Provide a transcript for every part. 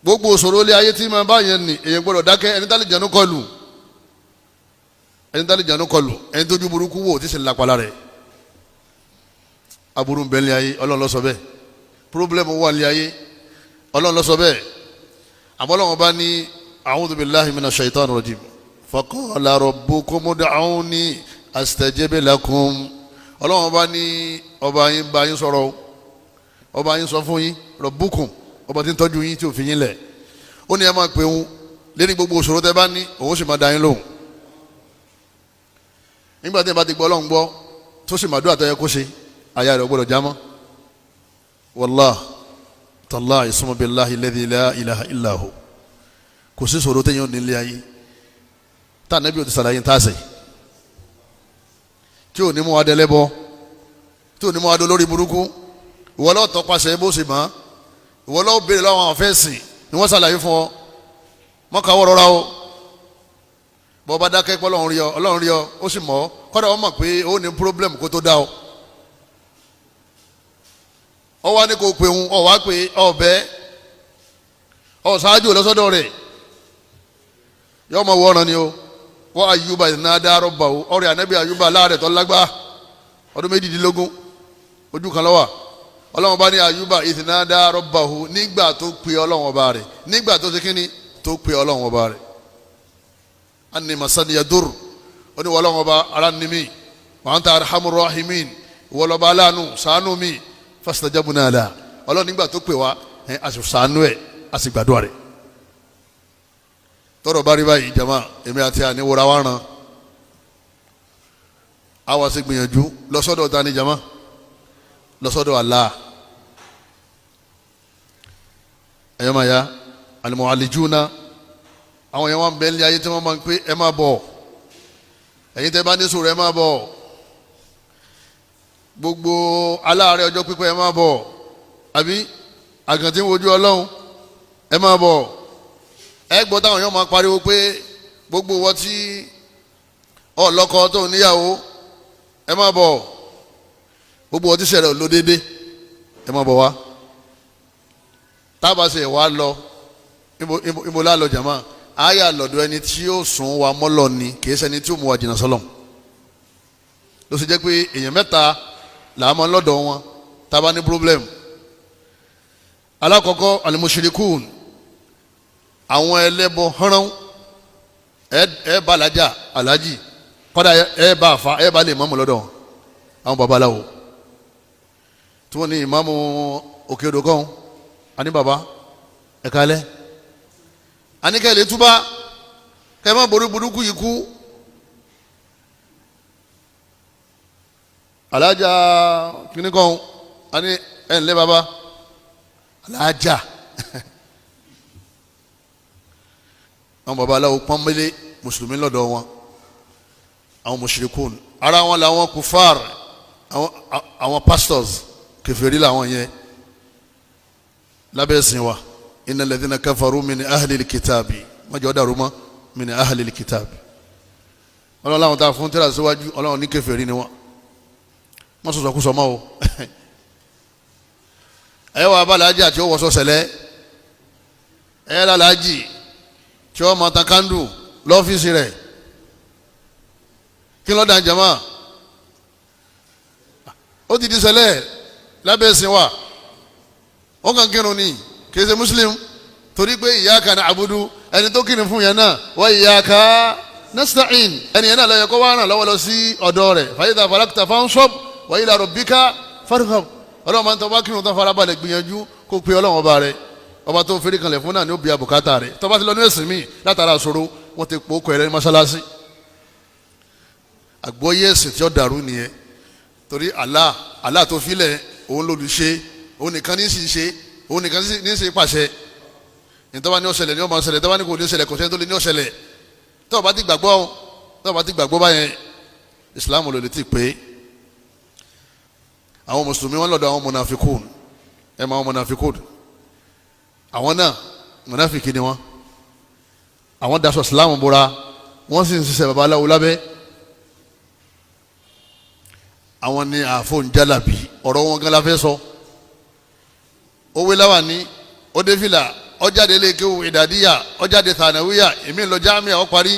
gbogbo òṣòro ilé ayé tí máa bá yẹn nì èyàn gbọ́dọ̀ dákẹ́. ẹni tá lè jẹun kọlù ẹni tójú burúkú wò tí sì ń lapala rẹ̀. aburú bẹ́ẹ̀ ní ayé Ọlọ́run ló sọ bẹ́ẹ̀, pírọ́blẹ́mù wà ní ayé Ọlọ́run ló sọ bẹ́ẹ̀. àmọ́ Ọlọ́run bá ní a'udhu billahi minash shaitanir rajim faqala rabbukum ud'uni astajib lakum. Ọlọ́run bá ní ọba yín bá yín sọ̀rọ̀, ọba yín sọ fún yín, rabbukum ọba tí ń tọ́jú yín tí ò fi yín lẹ̀. ó ní ẹ máa pè òun lérí gbogbo òṣòro tẹ́ bá ní, òun sì máa dá yín lóhùn. nígbà tí ẹ bá ti gbọ́ Ọlọ́run gbọ́ tó sì máa dúà tó yẹ kó ṣe, àyà rẹ̀ gbọ́dọ̀ jámọ́. wallahi tallahi summa billahi alladhi la ilaha illa hu, kò sí ìṣòro téèyàn nílé ayé tá Ànábì ò ti sàlàyé ń tàṣẹ, tí ò ní mú wa dẹlẹ́bọ, tí ò ní mú wa dé lórí burúkú. ìwọ lọ́ọ́ tọpasẹ̀ bó ṣe mọ́, ìwọ lọ́ọ́ béèrè lọ́wọ́ àwọn afẹ́sìn ni wọ́n sàlàyé fún ọ. mọ́kàwọ́ rọra o, bọ́ bá dákẹ́ pé Ọlọ́run rí ọ ó sì mọ̀ ọ́, kọ́dà wọ́n mọ̀ pé ó ní pírọ́blẹ́mù kó tó dá ọ. ọ wá ní kò pé òun ọ wá pé ọbẹ̀ ọ ṣáájú lọ́sọ́dọ̀ rẹ̀ yọ mọ̀ wọ́ọ̀ràn ni o. wọ́n Ayuba ìnáda rọ́bà o, ọ̀rẹ́ Ànábì Ayuba láàrẹ̀ tó lágbá ọdún 18 ojú kan lọ́wọ́. Ọlọ́run bá ní Ayuba ìnáda rọ́bà o nígbà tó pe Ọlọ́run ọba rẹ̀, nígbà tó ṣe kíni tó pe Ọlọ́run ọba rẹ̀. anni masani yadur, ó ní Ọlọ́run ọba ara ni mí, wa anta arhamur rahimin, ìwọ lọ́ba aláàánú ṣàánú mi. fastajabna la, Ọlọ́run nígbà tó pè wá a sì ṣàánú ẹ̀ a sì gbàdúrà rẹ̀. tọ́rọ̀ bá rí báyìí jama, èmi àti àníwòrán wa ràn á wá sí gbìyànjú lọ́sọ́dọ̀ ta ni jama, lọ́sọ́dọ̀ Allah. ẹ̀yọ́ máa ya al-mu'allijuna, àwọn yẹn wọ́n bẹ́ẹ̀ ní ayé tí wọ́n máa ń pé ẹ máa bọ̀, ẹ̀yin tẹ́ bá ní sùúrù ẹ máa bọ̀, gbogbo aláàárẹ̀ ọjọ́ pípẹ́ ẹ máa bọ̀, àbí àgàn tí ń wojú Ọlọ́run ẹ máa bọ̀. ẹ gbọ́ táwọn yẹn máa pariwo pé gbogbo wọn tí ọlọ́kọ tó níyàwó ẹ máa bọ̀, gbogbo wọn tí sẹ̀rẹ̀ ò lọ déédé ẹ máa bọ̀ wá. tábà ṣe wá lọ ibo la lọ jàmá, àyà lọ́dọ̀ ẹni tí yóò sún wa mọ́lọ ni, kì í ṣẹni tí ó mú wa jìnnà sọ́lọ̀. ló ṣe jẹ́ pé èèyàn mẹ́ta làá máa lọ́dọ̀ wọn tábà ní problem. alákọ̀ọ́kọ́ al-mushrikun, àwọn ẹlẹ́bọ hánrán, ẹ bá alájì kọ́dà ẹ bá àfa ẹ bá lè mọ́mù lọ́dọ̀ àwọn babaláwo tí wọ́n ní ìmáàmù òkè odò kan àní bàbá ẹ̀ka alẹ́ àníkẹ́ lè túbá kẹ́ má borí burúkú yìí kú. alájà kìnnì kan àní ẹ̀ ǹlẹ́ bàbá alájà àwọn babaláwo pọ́nbélé mùsùlùmí lọ́dọ̀ wọn, àwọn mushrikun ara wọn làwọn kufar, àwọn pastors kèfèrí làwọn yẹn lábẹ́ ẹ̀sìn wa. innal ladhina kafaru min ahlil kitabi, mọ́jọ́ dàrú mọ́ min ahlil kitabi. ọlọ́run láwọn tá a fún tẹ́lá síwájú ọlọ́run ní kèfèrí ni wọ́n, wọ́n sọ̀sọ̀ kú sọmọ́ o. ẹ wà abálájì àti ọwọ́sọ sẹlẹ̀, ẹ lálàájì tí wọ́n máa tan kándù lọ́fíìsì rẹ̀, kí ló dá jama, ó ti di ṣẹlẹ̀ lábẹ́ ẹ̀sìn wa. wọ́n kàn kírun ni kìí ṣe muslim, torí pé iyyaka na'budu ẹni tó kírun fún yẹn náà wa iyyaka nasta'in, ẹni yẹn náà ló yẹ kó wá ràn lọ́wọ́ lọ sí ọ̀dọ̀ rẹ̀. fa idha faragta fansab wa ila rabbika farghab. ọlọ́run máa ń tọ́ bá kírun tán farabalẹ̀ gbìyànjú kó pe ọlọ́run ọba rẹ̀, ọba tó fẹ́rí kanlẹ̀ fún náà ni ó bí abùkátà rẹ̀. tó bá ti lọ ní ẹ̀sìn míì látara àṣòro wọ́n ti pò ó kọ ẹ̀rẹ́ ní mọ́ṣáláṣí. àgbọ́yé ẹ̀sìn tí ó dàrú nìyẹn, torí Allah tó filẹ̀ òun lòlùṣe, òun nìkan ní í sì ṣe, òun nìkan ní í ṣe pàṣẹ. ìtọ́ba ní ó ṣẹlẹ̀ ní ó máa ṣẹlẹ̀, tọ́ba ní kò ní ṣẹlẹ̀ kò sẹ́ni tó lè ní ó ṣẹlẹ̀. tó bá ti gbàgbọ́ báyẹn Islam ló lè ti pé. àwọn mùsùlùmí wọn lọ́dọ̀ àwọn munafikun, ẹ̀ máa wọn munafikun, àwọn náà munafiki ni wọn, àwọn daṣọ Islam bora, wọ́n sì ń ṣiṣẹ́ babaláwo lábẹ́. àwọn ni àfọ̀n jálàbí, ọ̀rọ̀ wọn gan la fẹ́ sọ. ó wé láwàní, ó dé fìlà, ó jáde ilé kéwú ìdàdíyà ó jáde thanawiya èmi lọ jámíà ó parí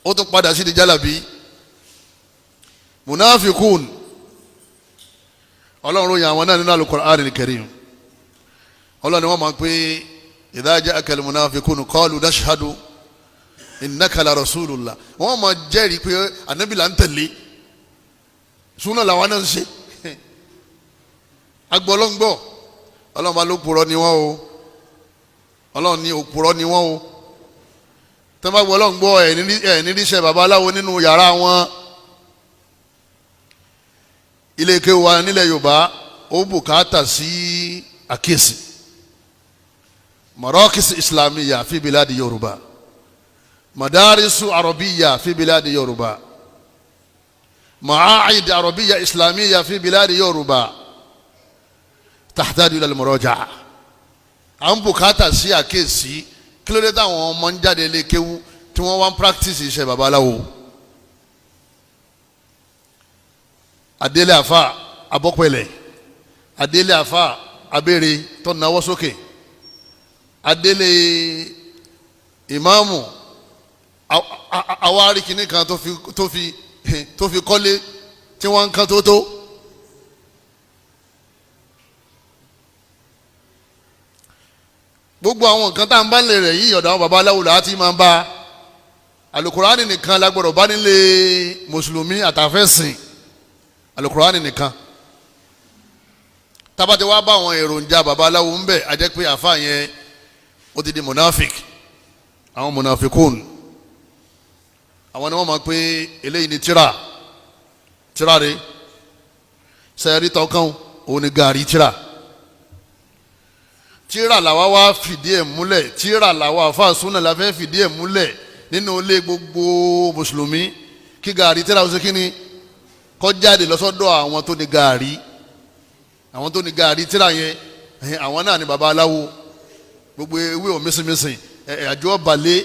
ó tún padà sí di jálàbí munafikun ọlọ́run ròyìn àwọn náà nínú al-Qur'an al-Karim ọlọ́run ni wọ́n máa ń pè idha ja'aka al-munafikun qalu nashhadu innaka la rasulullah wọ́n máa jẹ́rìí pé ànábì là ń tẹ̀lé súnà làwọn náà ń ṣe agbọ́lọ́ngbọ́ ọlọ́run bá ló purọ́ ni wọ́n o ọlọ́run ní òpùrọ́ ni wọ́n o tẹ́ bá gbọ́ ọlọ́run gbọ́ ẹ̀ níríṣẹ́ babaláwo nínú yàrá wọn ilé ike wa nílẹ̀ Yorùbá ó bùkátà sí àkíyèsí marakis islamiyya fi biladi Yorùbá madarisu arabiyya fi biladi Yorùbá ma'ahid arabiyya islamiyya fi biladi Yorùbá tahtaju ila al-muraja'a à ń bùkátà sí àkíyèsí kí ló dé táwọn ọmọ ń jáde lé kéwú tí wọ́n wá ń practice iṣẹ́ babaláwo adélé àfa abọ́pẹ̀lẹ̀ adélé àfa abére tó náwó sókè adélé ìmáàmù awárí kìíní kan tó fi kọ́lé tí wọ́n ń kan tó tó. gbogbo àwọn nǹkan tá à ń bá nílé rẹ̀ yìí ọ̀dọ̀ àwọn babaláwo là á ti máa ń bá alukurani nìkan la gbọ́dọ̀ bá nílé mùsùlùmí àtàfẹ́sìn alukurani nìkan tábàtí wàá bá àwọn èròjà babaláwo ń bẹ ajẹ́ pé àfa yẹn ó ti di monafik àwọn monafikun àwọn ni wọ́n máa pé eléyìí ni tíra rẹ̀ sẹ́yẹ́rì tọ́kàn òun ni gàrí tíra làwa wá fìdí ẹ̀ múlẹ̀ tíra làwa fàásùnà la fẹ́ fìdí ẹ̀ múlẹ̀ nínú ilé gbogbo mùsùlùmí kí gàrí tíra ó ṣe kí ni kó jáde lọ́sọ́dọ̀ àwọn tó ní gàrí tíra yẹn àwọn náà ni babaláwo gbogbo ewé ò mísìmísìn àjọ balẹ̀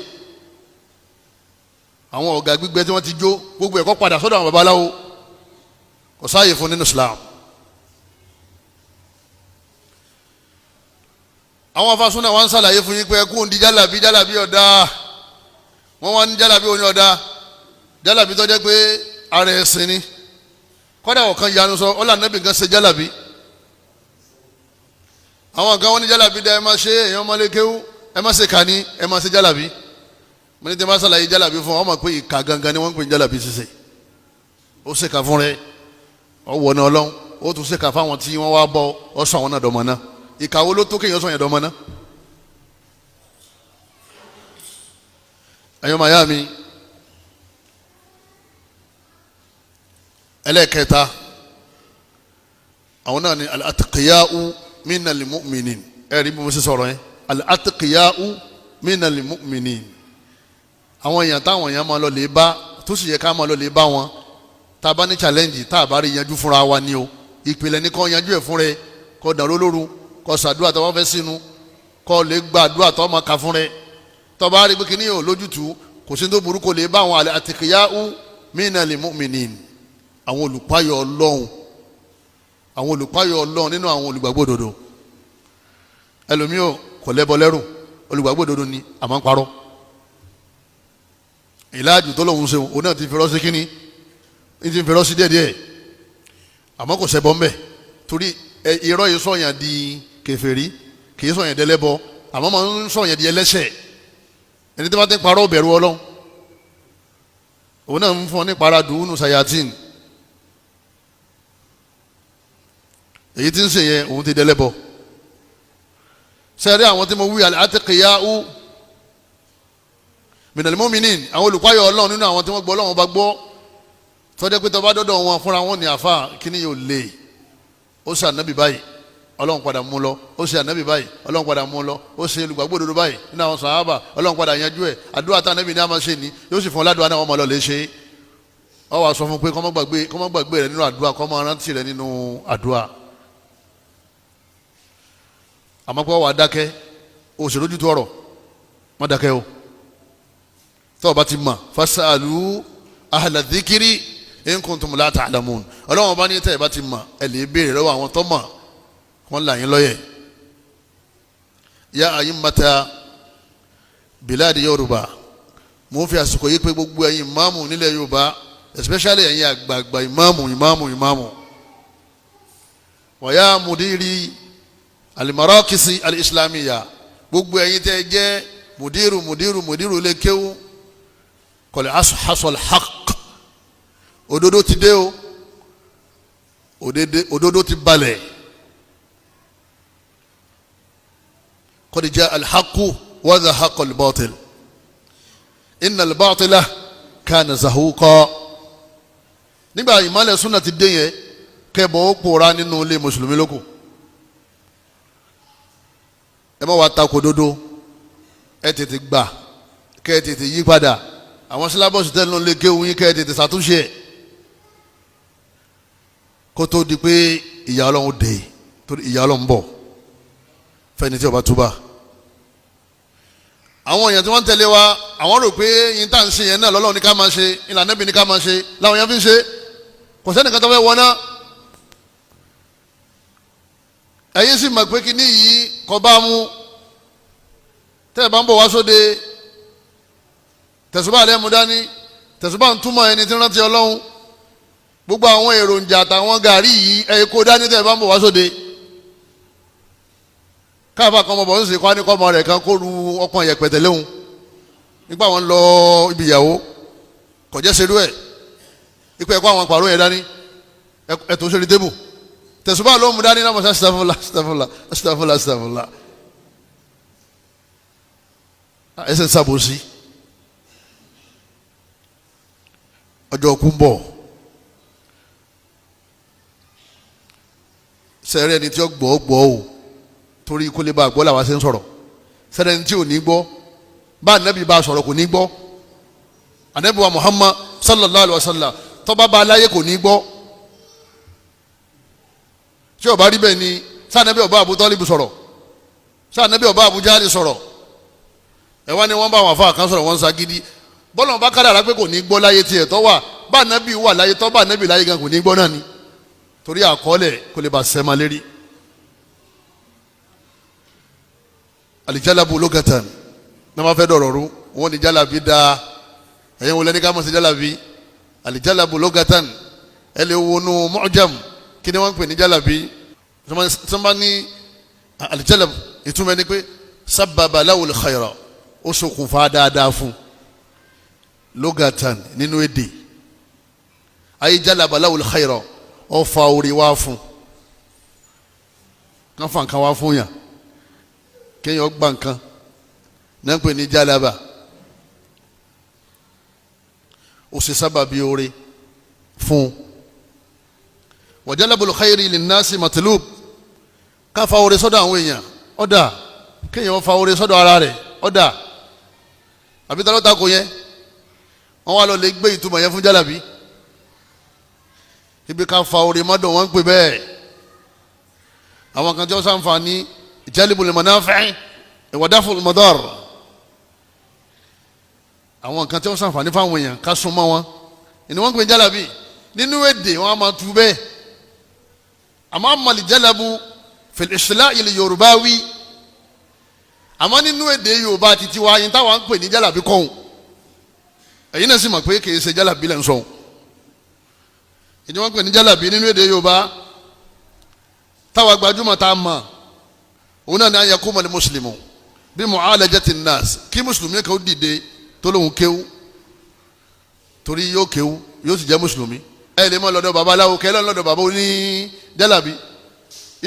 àwọn ọ̀gá gbígbẹ tí wọ́n ti jó gbogbo ẹ̀kọ́ padà sọ́dọ̀ àwọn babaláwo kò sáàyè fún nínú Islam. àwọn afásúnà wọn ń ṣàlàyé fún yín pé ẹkún di jálàbí ọ̀dà wọ́n wá ní jálàbí òní ọ̀dà jálàbí tó jẹ́ pé ara ẹ̀sìn ni kọ́dà ọ̀kan yanu sọ ọ́là nẹ́bì kan ṣe jálàbí àwọn kan wọ́n ní jálàbí dá ẹ má ṣe èèyàn má lè kéwú ẹ má ṣe kàní ẹ má ṣe jálàbí mo ní tí wọ́n ṣàlàyé jálàbí fún wọn mọ̀ pé ìka gangan ni wọ́n ń pè ní jálàbí ṣiṣẹ́ ó ṣe kà fún rẹ ọwọ́ náà ọlọ́run ó tún ṣe kà fáwọn tí wọ́n wá bọ́ ọ sọ àwọn náà dọ̀mọ́ náà ìkàwé ló tó kéèyàn sọ̀yàn dọ́mọ ná. ẹ̀yọ́ màyá mi ẹlẹ́ẹ̀kẹta àwọn náà ni al-atqiya'u minal mu'minin ẹ̀rí bí mo ṣe sọ̀rọ̀ yẹn al-atqiya'u minal mu'minin àwọn èèyàn táwọn èèyàn máa lọ lè bá tó sì yẹ ká máa lọ lè bá wọn tá a bá ní challenge tá a bá rí yanjú fúnra wa ni o ìpìlẹ̀ ní kò yanjú ẹ̀ fúnra ẹ kò dàrú lóru kó ṣàdúrà tó wọ́n fẹ́ sínú kó lè gba àdúrà tó máa kà fún rẹ tó bá rí pé kí ni yóò lójútùú kò sí tó burú kó lè bá àwọn al-atqiya'u minal mu'minin àwọn olùpáyọ̀ Ọlọ́run nínú àwọn olùgbàgbọ́ òdodo ẹlòmíì kò lẹ́bọ lẹ́rù olùgbàgbọ́ òdodo ni àmọ́ ń parọ́ ìlàjù tó lòun ṣe òun náà ti fi rọ́ sí kínní ní ti fi rọ́ sí díẹ̀díẹ̀ àmọ́ kò ṣẹbọ ńbẹ̀ torí irọ́ yìí sọ̀yàn di kèfèrí kì í sọ̀yàn dẹ́lẹ́bọ àmọ́ máa ń sọ̀yàn di ẹlẹ́ṣẹ̀ ẹni tí wọ́n ti parọ́ bẹ̀rù Ọlọ́run òun náà ń fún ọ ní paradùn nù sayatin èyí tí ń ṣe yẹn òun ti dẹ́lẹ́bọ sẹ́rí àwọn tí mo wí al-atqiya'u minal mu'minin àwọn olùpáyọ̀ Ọlọ́run nínú àwọn tí wọ́n gbọ́ Ọlọ́run bá gbọ́ tọ́jú pé tó bá dọ́dọ̀ wọn fúnra wọn ní àfa kíní yóò lè ó ṣe ànábì báyìí Ọlọ́run padà mú lọ ó ṣe ànábì báyìí Ọlọ́run padà mú lọ ó ṣe olùgbàgbọ́ òdodo báyìí nínú àwọn sàhábà Ọlọ́run padà yanjú ẹ̀ àdúrà tá ànábì ní a máa ṣe ni yóò sì fún ọládùá náà wọ́n máa lọ lè ṣe ọ wàá sọ fún pé kó má gbàgbé rẹ nínú àdúrà kó má rántí rẹ nínú àdúrà àmọ́ pé wàá dákẹ́ òṣèlú ojú tó ọ̀rọ̀ má dákẹ́ o tó o bá ti mọ̀ fasalu ahla dhikri in kuntum la ta'lamun Ọlọ́run bá ní tẹ́ ẹ bá ti mọ̀ ẹ lè béèrè lọ́wọ́ àwọn tó mọ̀ wọ́n là yín lọ́yẹ̀ ya ayimmata biladi Yorùbá mo fi àsìkò yìí pé gbogbo ẹ̀yin ìmáàmù nílẹ̀ Yorùbá especially ẹ̀yin àgbààgbà ìmáàmù wa ya mudiri alimarakisi alislamiya gbogbo ẹ̀yin tẹ́ jẹ́ mudiru lè kéwú kọ̀lẹ̀ hasol haq òdodo ti dé o òdodo ti balẹ̀ qad jaa alhaqu wa zahaqa albatil inna albatila kana zahuqa nígbà ìmọ̀lẹ̀ súnà ti dé yẹn kẹbọ̀ ó pòórá nínú ilé mùsùlùmí lóko ẹ má wàá takò dodo ẹ tètè gbà kẹ ẹ tètè yí padà àwọn sílábọ̀sì tẹ́lẹ̀ ló lè kéwù yín kẹ ẹ tètè ṣàtúnṣe ẹ̀ kó tó di pé ìyà Ọlọ́run dé torí ìyà Ọlọ́run bọ̀ fẹ́ni tí ó bá túbà. àwọn èèyàn tí wọ́n ń tẹ̀lé wa àwọn rò pé yín tá à ń ṣe yẹn náà lọ́lọ́run ní ká máa ṣe ìlànà Ànábì ní ká máa ṣe láwọn yẹn fi ń ṣe kò sẹ́nìkan tó fẹ́ wọ náà. ẹ̀yin sì mọ̀ pé kíní yìí kò bá mú tẹ́ ẹ̀ bá ń bọ̀ wá sóde tẹ̀sùbá rẹ̀ mú dání tẹ̀sùbá ń túmọ̀ ẹni tí ń rántí Ọlọ́run gbogbo àwọn èròjà àtàwọn gàrí yìí ẹ̀ kó dání tẹ́ ẹ̀ bá ń bọ̀ wá sóde káàbà kan ọmọbọ̀ ń sè kọ́ ní kọ́mọ rẹ̀ kan kó ru ọkàn yẹpẹ̀tẹ̀ léhùn nígbà wọn lọ ibi ìyàwó kọjá serú ẹ̀ ipò ẹ̀kọ́ àwọn pàrọ̀ yẹn dání ẹ̀tọ́ sórí tébù tẹ̀sùbá ló mú dání náà mọ̀ sí astaghfirullah ẹsẹ̀ sábòsí ọjọ́ kú ń bọ̀ sẹ́rẹ́ ẹni tí ó gbọ́ o torí kó lè bá gbọ́ làwọn ṣe ń sọ̀rọ̀ sẹ́rẹ́ ẹni tí ò ní gbọ́ bá ànábì bá sọ̀rọ̀ kò ní gbọ́ ànábì wa Muhammad sallallahu alayhi wa sallam tọ́ba bá aláyé kò ní gbọ́ tí ó bá rí bẹ́ẹ̀ ni sànábì ọba Abu Talib sọ̀rọ̀ sànábì ọba Abu Jahli sọ̀rọ̀ ẹ wá ní wọ́n bá àwọn afá kan sọ̀rọ̀ wọ́n ń sagídí bọ́lá wọn bá kádàrá pé kò ní gbọ́ láyé tiẹ̀ tọ́ wà bá ànábì wà láyé tọ́ bá ànábì láyé gan kò ní gbọ́ náà ni torí àkọọ́lẹ̀ kò lè bá sẹ́ma lérí. alijalabu logatan ní wọ́n fẹ́ dọ̀rọ̀ rú wọ́n ní jalabi dáa ẹ̀yin wọlé ní ká mọ̀ sí jalabi alijalabu logatan ẹ lè wọnú mu'jam kí ni wọ́n ń pè ní jalabi sọ́nba ní alijalabu ìtumọ̀ ni pé sábàbà láwùl khayra ó ṣokùnfà dáadáa fún logatan nínú èdè ayé jalaba láwùl khayra ó fa orí wá fún kán fa nǹkan wá fún yàn kéèyàn gbà nǹkan náà ń pè ní jalaba ó ṣe sábàbí oore fún wa jalabul khayri linnasi matlub ká fa oore sọ́dọ̀ àwọn èèyàn ọ̀dà kéèyàn fa oore sọ́dọ̀ ara rẹ̀ ọ̀dà àbí tá ló ta kò yẹn wọ́n wá lọ lè gbé ìtumọ̀ yẹn fún jálàbí ibi ká fa oore mọ́dọ̀ wọ́n ń pè bẹ́ẹ̀ àwọn kan tí wọ́n sàǹfààní jalibul manafi' wa daf'ul madar àwọn kan tí wọ́n sàǹfààní fáwọn èèyàn ká súnmọ́ wọn ni wọ́n ń pè jálàbí nínú èdè wọn a máa tu bẹ́ẹ̀ àmọ́ àmàlì jálàbù fil islahi li yorùbáwí àmọ́ nínú èdè yorùbá títí wa yín táwọn ń pè ní jálàbí kọ́hún ẹ̀yin náà sì mọ̀ pé kì í ṣe jálàbí lẹ́ ń sọ ìdí wọ́n pè ní jálàbí nínú èdè yorùbá táwa gbajúmọ̀ tá a mọ̀ òun náà ní an yakuma li muslimu bí mu'alajati nnas kí mùsùlùmí kan ó dìde tó lóun kéwú torí yóò kéwú yóò sì jẹ́ mùsùlùmí ẹ lè mọ lọ́dọ̀ babaláwo kẹlẹ́ lọ́dọ̀ baba oní jálàbí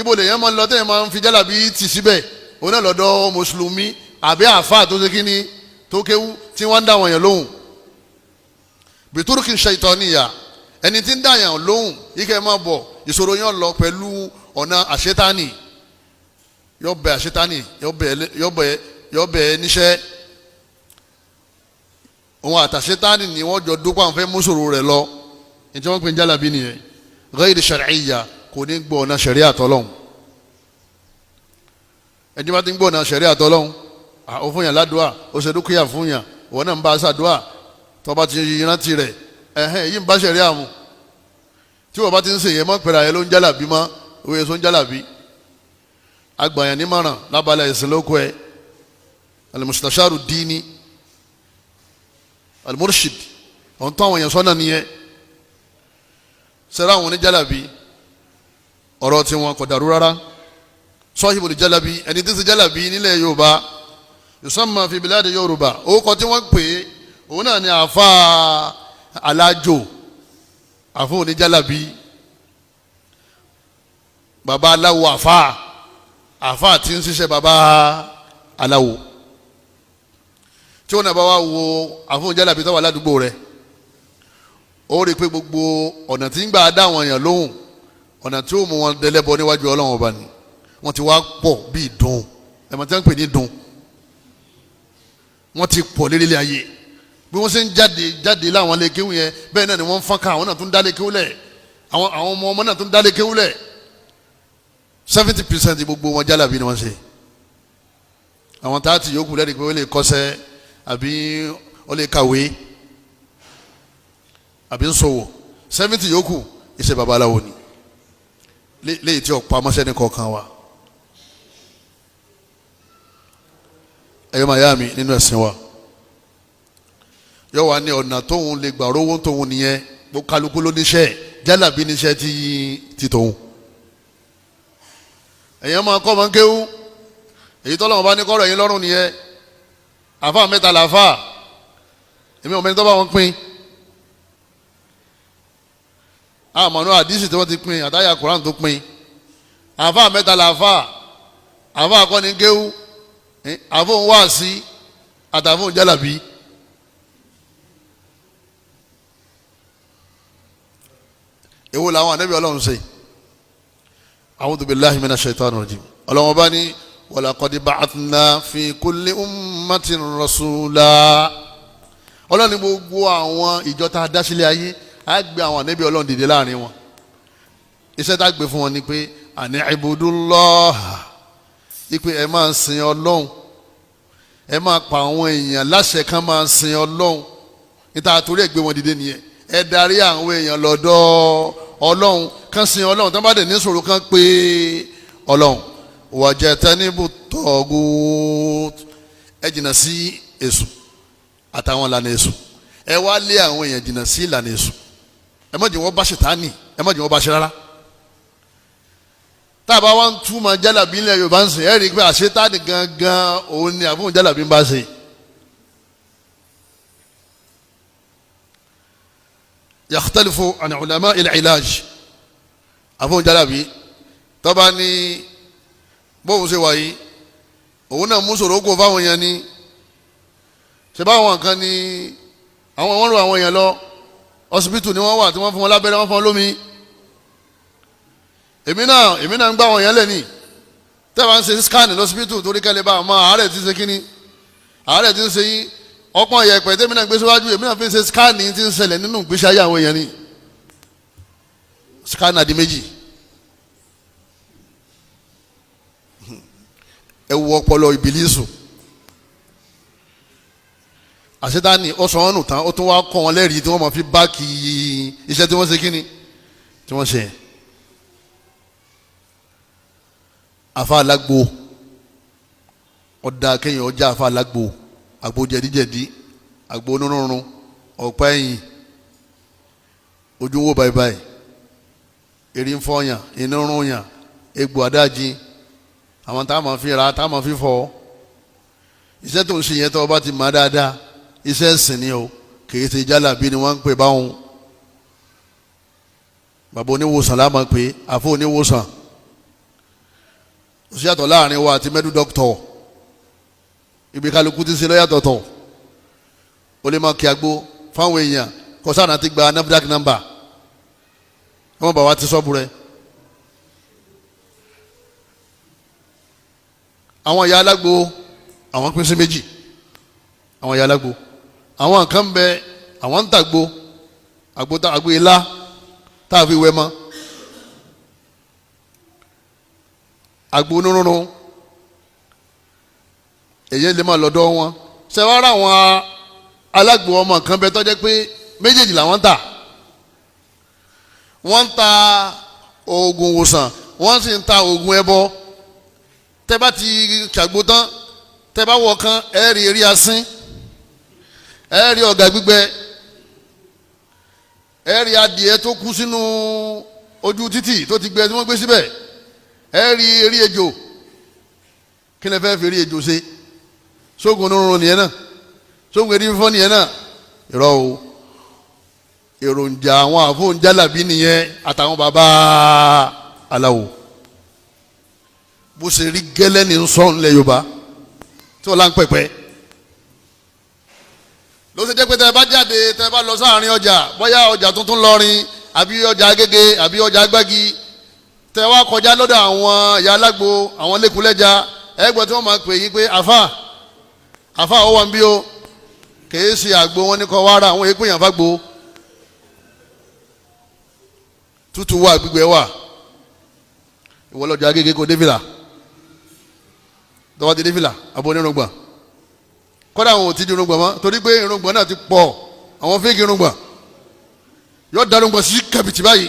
ibo lèyàn máa ń lọ tẹ́yìn máa ń fi jálàbí tì síbẹ̀ òun náà lọ́dọ̀ mùsùlùmí àbí àáfàá tó ṣe kíni tó kéwú tí wọ́n ń dá wọn yẹn lóhùn biturukin shaitaniya ẹni tí ń dá yẹn lóhùn yìí kẹ́ ẹ máa bọ̀ ìṣòro yẹn lọ pẹ̀lú ọ̀nà àṣetánì yọ bẹ àṣetánì yọ bẹ níṣẹ́ òun àtàṣetánì ni wọ́n jọ dúpọ̀ àwọn fẹ́ mùsùlùmí rẹ̀ lọ ìjọ wọn pè ń jálàbí nìyẹn ghayri shar'iyya kò ní gbọ́ ọ̀nà ṣẹ̀ríà tọ́lọ́hún ẹni bá ti ń gbọ́ ọ̀nà ṣẹ̀ríà tọ́lọ́hún ó fún yàn ládùúà ó ṣe dúkìá fún yàn òun náà ń bá a ṣàdúà tó bá ti rántí rẹ̀ èyí ń bá ṣẹ̀ríà mu tí wọ́n bá ti ń ṣe yẹn mọ́ pẹ̀lú àyẹ̀ ló ń jálàbí mọ́ òye so ń jálàbí agbàyàn nímọ̀ràn lábala ẹ̀sìn lóko ẹ̀ alimustasharu dini alimurshid ọ̀n tó àwọn èèyàn sọ́nà nìyẹn sẹ́rà àwọn oníjàlábí ọ̀rọ̀ tí wọn kò dàrú rárá sahibul jalabi ẹni tí ń ṣe jalabi nílẹ̀ Yorùbá yusamma fi biladi Yorùbá orúkọ tí wọ́n pè é òun náà ni àfa alájò àfọ oníjàlábí baba aláwo àfa tí ń ṣiṣẹ́ baba aláwo tí wọn náà bá wá wo àfọ oníjàlábí tó wà ládùúgbò rẹ̀ ó rí i pé gbogbo ọ̀nà tí ń gbà dá àwọn èèyàn lóhùn ọ̀nà tí ó mú wọn dẹlẹ́bọ níwájú Ọlọ́run ọba ni wọ́n ti wá pọ̀ bíi dùn ẹ̀mọ̀ tí wọ́n ń pè ní dùn wọ́n ti pọ̀ lérílẹ̀ ayé bí wọ́n ṣe ń jáde láwọn lékéwù yẹn bẹ́ẹ̀ náà ni wọ́n ń fọ́nká àwọn náà tún dá lékéwù lẹ̀ àwọn ọmọ náà tún dá lékéwù lẹ̀ 70% gbogbo wọn jálàbí ni wọ́n ṣe àwọn 30 yòókù lẹ́rìí pé ó lè kọ́ṣẹ́ àbí ó lè kàwé àbí ń ṣòwò 70 yòókù iṣẹ́ babaláwo ni léyìí tí ọ̀pá mọ́sẹ́ni kọ̀ọ̀kan wa ẹ̀yọ́ mayami nínú ẹ̀sìn wa yọ wá ní ọ̀nà tóun lè gbà rówó tóun nìyẹn gbogbo kálukú ló níṣẹ́ jálàbí níṣẹ́ ti tóun ẹ̀yẹ́ máa kọ́ máa ń kéwú èyí tọ́lọ́wọ́n bá ní kọ́rọ̀ ẹ̀yìn lọ́rùn nìyẹn àfa mẹ́ta làáfà èmi ò mẹ́ni tó bá wọn pín àmọ́nú àdìsí tí wọ́n ti pín àtàyà Kùránì tó pín àfa mẹ́ta làáfà àfa akọ́ni kéwú àfọ̀n wáàsí àtàfọ̀n jálàbí èwo làwọn ànábì Ọlọ́run ṣe a'udhu billahi minash shaitani rajim Ọlọ́run bá ní walaqad ba'athna fi kulli ummatin rasula Ọlọ́run ní gbogbo àwọn ìjọ tá a dá sílẹ̀ ayé á gbé àwọn ànábì Ọlọ́run dìde láàrin wọn iṣẹ́ tá a gbé fún wọn ni pé àní ibudullah ipe ẹ máa sin Ọlọ́run ẹ máa pa àwọn èèyàn láṣẹ kan máa sin Ọlọ́run níta àtúrí ẹ gbé wọn dìde nìyẹn ẹ darí àwọn èèyàn lọ́dọ̀ Ọlọ́run kan sin Ọlọ́run tó bá dé ní sọ̀rọ̀ kan pé Ọlọ́run wajatanibu tagut ẹ jìnnà sí èṣù àtàwọn ìlànà èṣù ẹ wá lé àwọn èèyàn jìnnà sí ìlànà èṣù ẹ má jẹ́ wọ́n bá Ṣẹ̀tánì ẹ má jẹ́ wọ́n bá ṣe rárá tá a bá wá ń túmọ̀ jálàbí ilẹ̀ Yorùbá ń sìn ẹ́ rí i pé àṣetánì gangan òun ni àfihàn jálàbí ń bá ṣe. yakhtalifu an ulama il-ilaj àfihàn jálàbí tọ́ba ní bóun ṣe wáyé òun náà mú sòrò kó fáwọn èèyàn ni ṣe báwọn kan ní àwọn wọn rò àwọn èèyàn lọ ọsibítù ni wọ́n wà tí wọ́n fún wọn lábẹ́rẹ́ wọ́n fún wọn lómi èmi náà ń gbá wọn yẹn lẹ́ni tẹ́wọ́n ń ṣe scan lọ́sibítù torí kẹ́lẹ́ bá àmọ́ àárẹ̀ ti ṣe kínní àárẹ̀ ti ń ṣe yín ọpọ́n yẹpẹ̀ tẹ́mi náà gbé síwájú èmi náà fi ṣe scan ti ń ṣẹlẹ̀ nínú ìgbésí ayé àwọn èèyàn ni scan àdì méjì ẹ wo ọpọlọ ìbílísù àṣetáni ọ̀sán ọ̀nù tán ó tún wá kọ́ wọn lẹ́rìí tí wọ́n máa fi báàkì iṣẹ́ tí wọ́n ṣe kínní tí wọ́n ṣe yẹn. afa alagbo ọ̀dà kẹ́yìn ọjà afa alagbo àgbo jẹ̀díjẹ̀dí àgbo onírúurú ọ̀pá ẹ̀yìn ojú wo báyìí erí ń fọyàn inú rúnyàn egbò adájí àwọn tá a máa fi ra tá a máa fi fọ iṣẹ́ tó ń ṣe yẹn tó o bá ti mọ̀ dáadáa iṣẹ́ ẹ̀sìn ni o kìí ṣe jálàbí ni wọ́n ń pè báwọn bàbá oníwòsàn la máa pè àfọ oníwòsàn ó sì yàtọ̀ láàrin wa àti mẹ́dù dọ́kítọ̀ ibi kálukú ti ṣe lọ́yàtọ̀tọ̀ ó lè máa kí agbó fáwọn èèyàn kọ́sánà ti gba NAFDAC number wọ́n bá wa ti sọ́ọ̀bù rẹ̀ àwọn ìyá alágbo àwọn pín sí méjì àwọn ìyá alágbo àwọn kan bẹ àwọn ń tàgbo àgbo ilá tá a fi wẹ mọ́ àgbo onírúurú èyí lè máa lọ́dọ̀ wọn ṣe wá rà àwọn alágbo ọmọ kan bẹ tọ́jẹ́ pé méjèèjì làwọn ń tà wọ́n ń ta oògùn ìwòsàn wọ́n sì ń ta oògùn ẹbọ tẹ́ bá ti ṣàgbo tán tẹ́ bá wọ̀ kan ẹ rí eré asín ẹ rí ọ̀gà gbígbẹ ẹ rí adìẹ tó kú sínú ojú títì tó ti gbẹ tí wọ́n gbé síbẹ̀ ẹ rí eré ejò kí ni ẹ fẹ́ fi eré ejò ṣe sóògùn onírúurú nìyẹn náà sóògùn eré fífọ́ nìyẹn náà irọ́ o èròjà àwọn àfọ̀njálàbí nìyẹn àtàwọn bàbá aláwo bó ṣe rí gẹ́lẹ́ ní sọ́ọ̀n lẹ Yorùbá tí wọ́n lá ń pẹ̀pẹ́ ló ṣe jẹ́ pé tẹ́ ẹ bá jáde tẹ́ ẹ bá lọ sáàrin ọjà bóyá ọjà tuntun lọrin àbí ọjà Agége àbí ọjà Agbági tẹ́ ẹ wá kọjá lọ́dọ̀ àwọn ìyá alágbo àwọn lẹ́kùnlẹ́jà ẹgbẹ́ tí wọ́n máa pè yín pé àfà ó wà ń bí o kìí ṣe àgbo wọn ní kọ́ wá ra àwọn èèpẹ̀ yàn fàgbo tútù wà gbígbẹ wà ìwọ lọ́jà Agége kò dé fìlà tọ́wọ́ ti dé fìlà abo onírùngbọ̀n kọ́dà àwọn ò ti di irùngbọ̀n mọ́ torí pé irùngbọ̀n náà ti pọ̀ àwọn fẹ́ẹ̀kì irùngbọ̀n yóò da irùngbọ̀n sí kàbìtì báyìí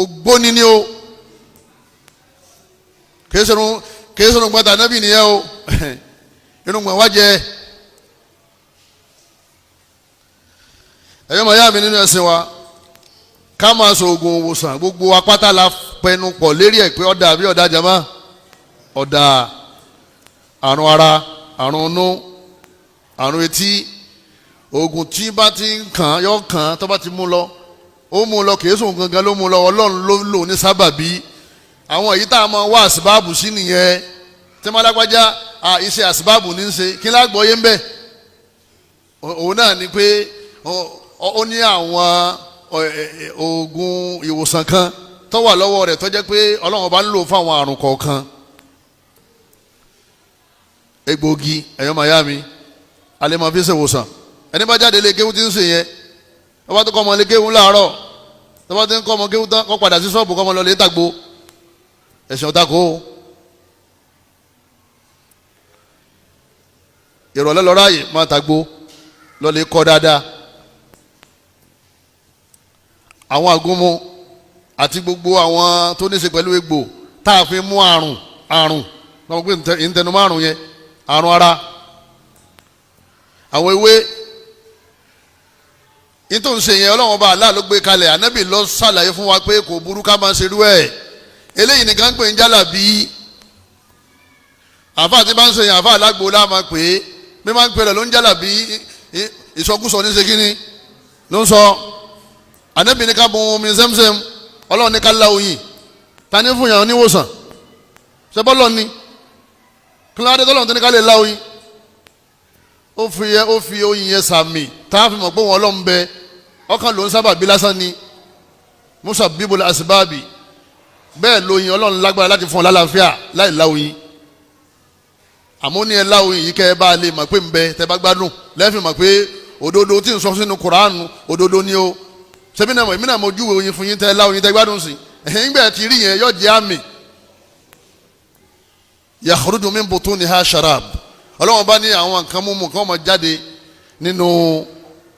ògbóni ni o kìí sọ̀rọ̀ irùngbọ̀n tànàbì nìyẹn o irùngbọ̀n wájẹ ẹ̀yọ́ màá yá mi nínú ẹ̀sìn wa ká máa sọ oògùn òwòsàn gbogbo apáta la pẹnu pọ̀ lérí ẹ̀ pé ọ̀dà àbí ọ̀dà jama ọ̀dà àrùn ara àrùn inú àrùn etí oògùn tí bá ti ń kàn yọ kàn tó bá ti mú lọ ó mú lọ kìí sùn gangan ló mú lọ Ọlọ́run ló lò ní sábàbí àwọn èyí tá a máa wá àsìbáàbù sí nìyẹn tí wọ́n lágbájá iṣẹ́ àsìbáàbù ní í ṣe kí lágbọ́ yé ń bẹ̀ òun náà ni pé ó ní àwọn oògùn ìwòsàn kan tó wà lọ́wọ́ rẹ̀ tó jẹ́ pé Ọlọ́run bá ń lò fún àwọn àrùn kọ̀ọ̀kan egbògi ẹ̀yọ́ mayami alẹ́ máa fi ṣe ìwòsàn ẹni bá jáde lé kéwú tí ń ṣe yẹn ọba tó kọ́ ọmọ lé kéwú láàárọ̀ tọ́ba tó ń kọ́ ọmọ kéwú tán kọ́ padà sí ṣọ́ọ̀bù kọ́ ọmọ lọ lè tàgbo ẹ̀sìn ọ̀tá kó ìrọ̀lẹ́ lọ́ra yìí máa tàgbo lọ lè kọ́ dáadáa àwọn àgúnmu àti gbogbo àwọn tó ní í ṣe pẹ̀lú egbò tá a fi mú àrùn lọ́wọ́ pé ìtẹnumọ́ àrùn yẹn àrùn ara àwọn ewé nítorí ṣe yẹn Ọlọ́run bá aláà ló gbé kalẹ̀ ànábì lọ ṣàlàyé fún wa pé kò burú ká máa ṣerú ẹ̀ eléyìí nìkan pè ń jálàbí àfa àti bá ń ṣe yẹn àfa alágbó lá máa pè é bí máa ń pè rẹ̀ ló ń jálàbí ìsọkúsọ ní ṣe kíní ló ń sọ ànábì ní ká bu omi Zemzem Ọlọ́run ní ká lá oyin ta ní fún yàn níwòsàn ṣe bọ́lọ̀ ni kílódé tọ́lọ́run tó ní ká lè lá oyin ó fi oyin yẹn sàmì tá a fi mọ̀ pé wọn Ọlọ́run bẹ ọkàn ló ń sábà bí lásán ni musa bíbélì asibabi bẹ́ẹ̀ lóyin Ọlọ́run lágbára láti fún ọ lálàáfíà láì lá oyin àmọ́ ní ẹ lá oyin yìí kẹ́ ẹ bá lè mọ̀ pé ń bẹ tẹ́ bá gbádùn lẹ́fìn mọ̀ pé òdodo tí ń sọ sínú Kùránù òdodo ni ó ṣebí náà èmi náà mo júwe oyin fún yín tẹ́ lá oyin tẹ́ gbádùn sí ẹ̀yìn gbẹ̀ ti rí yẹn yóò jẹ́ àmì yakhruju min butuniha sharab Ọlọ́run bá ní àwọn nǹkan mímu kan máa jáde nínú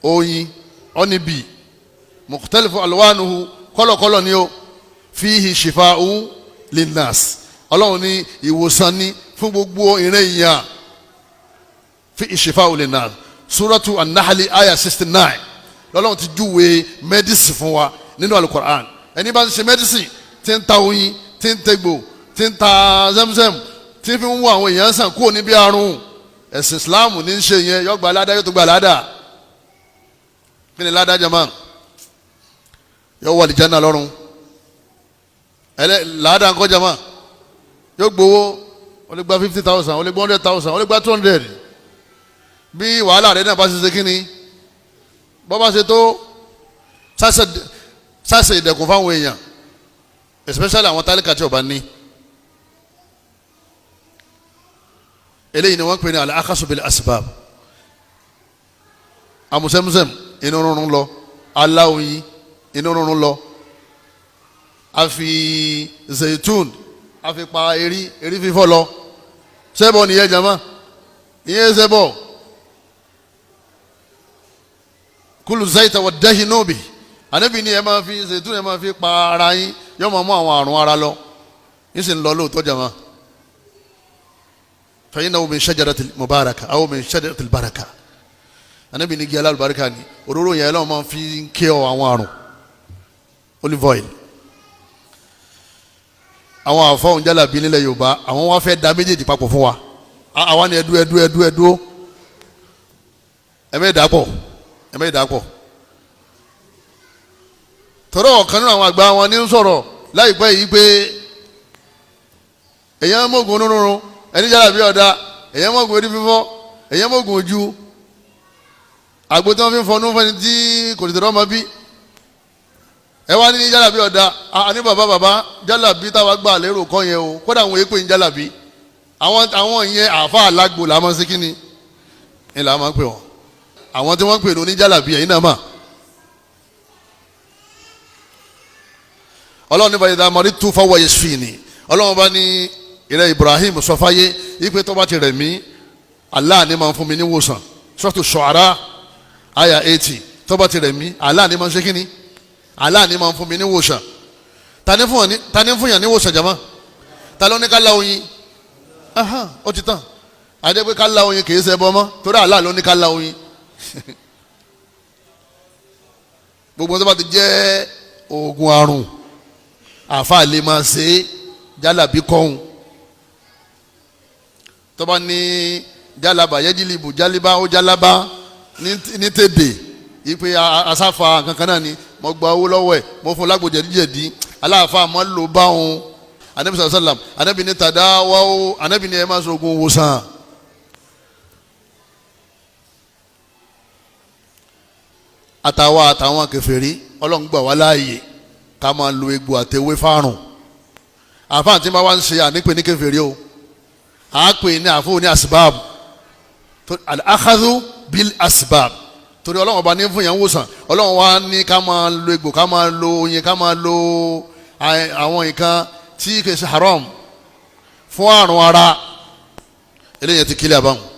oyin ọ́nìbì mukhtalifu alwanuhu kọ́lọ̀kọ́lọ̀ ni ó fihi shifa'u linnas Ọlọ́run ní ìwòsàn ní fún gbogbo ìrìn èèyàn fihi shifa'u linnas suratu an-Nahl aya 69 lọ́lọ́run ti júwe mẹ́dísì fún wa nínú alukur'an ẹni bá ń ṣe mẹ́dísì tí ń ta oyin tí ń tẹgbò tí ń ta Zemzem tí fi ń wo àwọn èèyàn sàn kúrò níbi àrùn ẹ̀sìn Islam ní í ṣe yẹn yọ gba aládá yóò tó gba aládá kí ni aládá jama yóò wà lìjánà lọ́rùn làádá ńkọ́ jama yóò gbowó ó lè gba 50,000 ó lè gba 100,000 ó lè gba 200 bí wàhálà rẹ náà bá ṣe kí ni bọ́ bá ṣe tó sáṣẹ ìdẹ̀kùn fáwọn èèyàn especially àwọn tálíkà tí ọba ní. eléyìí ni wọ́n pè ní al-akhasu bil asbab amusẹ́musẹ́m inú rúnrún lọ aláwòyí inú rúnrún lọ àfi zaitun àfi pa eri fífọ́ lọ sẹ́bọ̀ nìyẹn jama ìyẹn sẹ́bọ̀ kulu zaita wa dahinu bi anabi ni ẹ máa fi zaitun ẹ máa fi pa ara yín yóò máa mú àwọn àrùn ara lọ yín sì ń lọ lóòótọ́ jama fa innahu min shajaratil mubaraka aw min shajaratil baraka anabi ní igi alálùbáríkà ni òróró yẹn lọ́wọ́ máa fi ń kẹ́ ọ àwọn àrùn olive oil. àwọn àfọ̀hún jálàbí nílẹ̀ Yorùbá àwọn wá fẹ́ da méjèèjì papọ̀ fún wa àwa ni ẹdú ẹ̀mẹ́ẹ̀dàpọ̀ tọ́rọ̀ ọ̀kan nínú àwọn àgbà wọn ní ń sọ̀rọ̀ láìpẹ́ yìí pé èyàn mọ̀gùn onírúurú ẹni jálàbí ọ̀dà èyàn mọ̀gùn orí fífọ́ èyàn mọ̀gùn ojú àgbo tí wọ́n fi ń fọnú fẹ́ni tí kò tètè rọ́mọ bí ẹ wá ní jálàbí ọ̀dà àní bàbá jálàbí táwa gbà lérò kọ́ yẹn o kódà àwọn èèpè ń jálàbí àwọn yẹn àfa alágbo làwọn ṣe kí ni ẹ là máa ń pè wọ́n àwọn tí wọ́n ń pè ní oníjálàbí ẹ̀yin náà mà ọlọ́run ní báyìí dáa tú fáwọn yẹsùfìnì ọlọ́run bá ní ìrẹ́ Ibrahim sọfáyé ipe tó bá ti rẹ̀ mí Allah ni máa ń fún mi ní wòsàn Suratu Shu'ara àyà 80 tó bá ti rẹ̀ mí Allah ni máa ń ṣe kíni Allah ni máa ń fún mi ní wòsàn ta ni fún yàn ní wòsàn jama ta ló ní ká la oyin ó ti tán adé pé ká la oyin kì í ṣe ẹbọ mọ́ torí Allah ló ní ká la oyin gbogbo tó bá ti jẹ́ oògùn àrùn àfa lè máa ṣe jálàbí kọ́hún tó bá ní jálàbà yẹ́jìlìbù jálíbá ó jálábá ní tèdè ìpè asáfa kankan náà ni mo gba owó lọ́wọ́ ẹ̀ mo fún lágbòjẹ̀ díjẹ̀dí aláàfáà mọ́ ló bá òun anabi sàlám anabi ní tàdáwáwó anabi ní ẹ máa sọ̀gùn wòsàn. àtàwọn kèfèrí ọlọ́run gbà wá láàyè ká máa lo egbò àtẹwé fárùn àfáà tí ma wá ń ṣe ànípè ní kèfèrí o àápè ní àfóò ní asibab al-akhadhu bil asibab torí ọlọ́run ọba ní fún yẹn ń wòsàn ọlọ́run wá ní ká máa lo egbò ká máa lo oyin ká máa lo àwọn nǹkan tí kì í ṣe haram fún àrùn ara eléyìí ti kílẹ̀ àbáwọn.